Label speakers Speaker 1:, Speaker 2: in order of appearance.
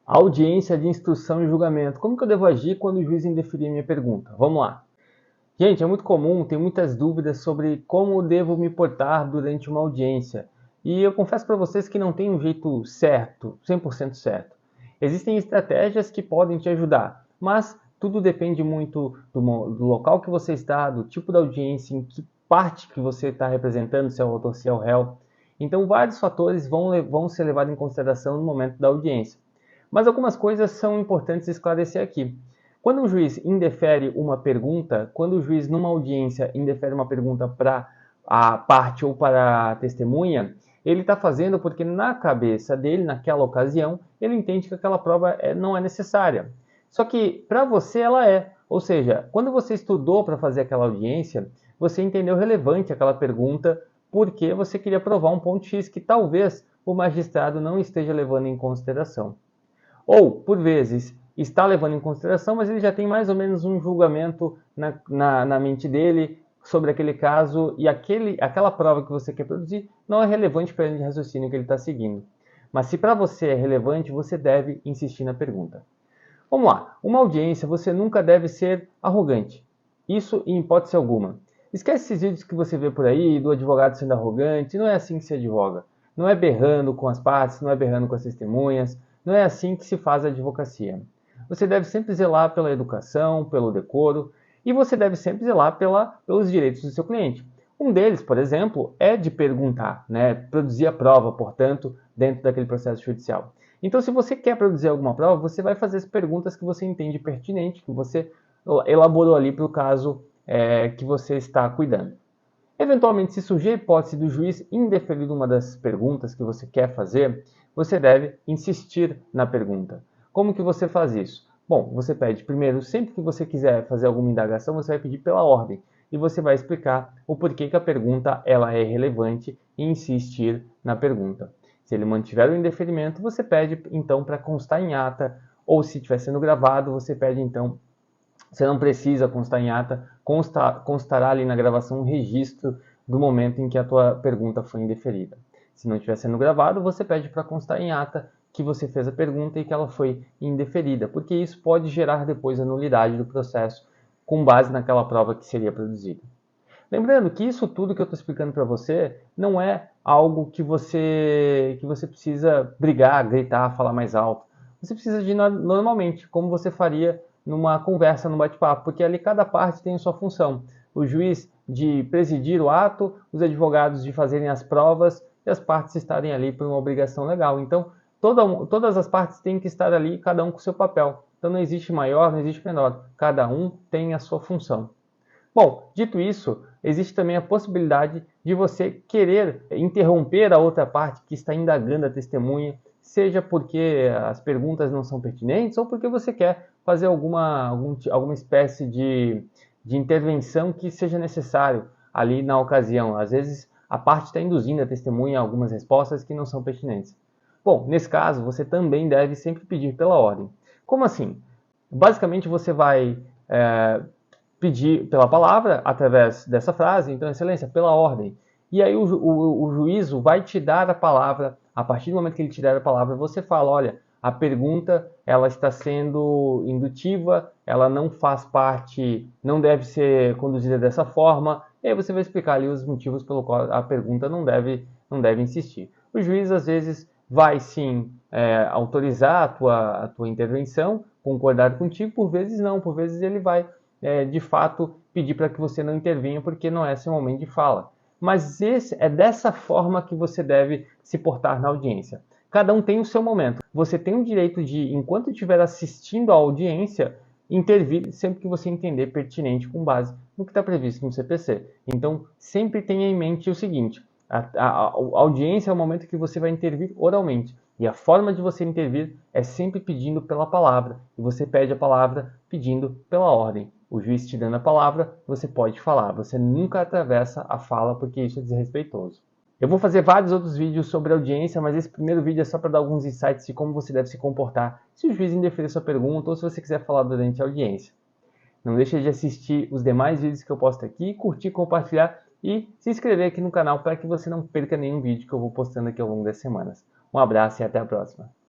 Speaker 1: Audiência de instrução e julgamento. Como que eu devo agir quando o juiz indeferir minha pergunta? Vamos lá. Gente, é muito comum, tem muitas dúvidas sobre como devo me portar durante uma audiência. E eu confesso para vocês que não tem um jeito certo, 100% certo. Existem estratégias que podem te ajudar, mas tudo depende muito do local que você está, do tipo da audiência, em que parte que você está representando, se é o autor, se é o réu. Então, vários fatores vão ser levados em consideração no momento da audiência. Mas algumas coisas são importantes esclarecer aqui. Quando o juiz indefere uma pergunta, quando o juiz numa audiência indefere uma pergunta para a parte ou para a testemunha, ele está fazendo porque na cabeça dele, naquela ocasião, ele entende que aquela prova não é necessária. Só que para você ela é. Ou seja, quando você estudou para fazer aquela audiência, você entendeu relevante aquela pergunta porque você queria provar um ponto X que talvez o magistrado não esteja levando em consideração. Ou, por vezes, está levando em consideração, mas ele já tem mais ou menos um julgamento na mente dele sobre aquele caso e aquela prova que você quer produzir não é relevante para ele de raciocínio que ele está seguindo. Mas se para você é relevante, você deve insistir na pergunta. Vamos lá, uma audiência você nunca deve ser arrogante. Isso em hipótese alguma. Esquece esses vídeos que você vê por aí do advogado sendo arrogante, não é assim que se advoga. Não é berrando com as partes, não é berrando com as testemunhas, não é assim que se faz a advocacia. Você deve sempre zelar pela educação, pelo decoro, e você deve sempre zelar pelos direitos do seu cliente. Um deles, por exemplo, é de perguntar, né? Produzir a prova, portanto, dentro daquele processo judicial. Então, se você quer produzir alguma prova, você vai fazer as perguntas que você entende pertinente, que você elaborou ali para o caso que você está cuidando. Eventualmente, se surgir a hipótese do juiz indeferir uma das perguntas que você quer fazer, você deve insistir na pergunta. Como que você faz isso? Bom, você pede primeiro, sempre que você quiser fazer alguma indagação, você vai pedir pela ordem e você vai explicar o porquê que a pergunta ela é relevante e insistir na pergunta. Se ele mantiver o indeferimento, você pede então para constar em ata, ou se estiver sendo gravado, você pede então, você não precisa constar em ata, constará ali na gravação um registro do momento em que a tua pergunta foi indeferida. Se não estiver sendo gravado, você pede para constar em ata que você fez a pergunta e que ela foi indeferida, porque isso pode gerar depois a nulidade do processo com base naquela prova que seria produzida. Lembrando que isso tudo que eu estou explicando para você não é algo que você precisa brigar, gritar, falar mais alto. Você precisa agir normalmente, como você faria numa conversa, num bate-papo, porque ali cada parte tem a sua função. O juiz de presidir o ato, os advogados de fazerem as provas e as partes estarem ali por uma obrigação legal. Então, todas as partes têm que estar ali, cada um com o seu papel. Então, não existe maior, não existe menor. Cada um tem a sua função. Bom, dito isso, existe também a possibilidade de você querer interromper a outra parte que está indagando a testemunha, seja porque as perguntas não são pertinentes ou porque você quer fazer alguma espécie de intervenção que seja necessário ali na ocasião. Às vezes a parte está induzindo a testemunha a algumas respostas que não são pertinentes. Bom, nesse caso, você também deve sempre pedir pela ordem. Como assim? Basicamente, você vai pedir pela palavra através dessa frase, então, excelência, pela ordem. E aí o juízo vai te dar a palavra, a partir do momento que ele te der a palavra, você fala, olha, a pergunta ela está sendo indutiva, ela não faz parte, não deve ser conduzida dessa forma, e aí você vai explicar ali os motivos pelo qual a pergunta não deve insistir. O juiz, às vezes, vai sim autorizar a tua intervenção, concordar contigo, por vezes não, por vezes ele vai de fato pedir para que você não intervenha porque não é seu momento de fala. Mas é dessa forma que você deve se portar na audiência. Cada um tem o seu momento. Você tem o direito de, enquanto estiver assistindo à audiência, intervir sempre que você entender pertinente com base no que está previsto no CPC. Então, sempre tenha em mente o seguinte, a audiência é o momento que você vai intervir oralmente. E a forma de você intervir é sempre pedindo pela palavra. E você pede a palavra pedindo pela ordem. O juiz te dando a palavra, você pode falar. Você nunca atravessa a fala porque isso é desrespeitoso. Eu vou fazer vários outros vídeos sobre audiência, mas esse primeiro vídeo é só para dar alguns insights de como você deve se comportar se o juiz indeferir sua pergunta ou se você quiser falar durante a audiência. Não deixe de assistir os demais vídeos que eu posto aqui, curtir, compartilhar e se inscrever aqui no canal para que você não perca nenhum vídeo que eu vou postando aqui ao longo das semanas. Um abraço e até a próxima.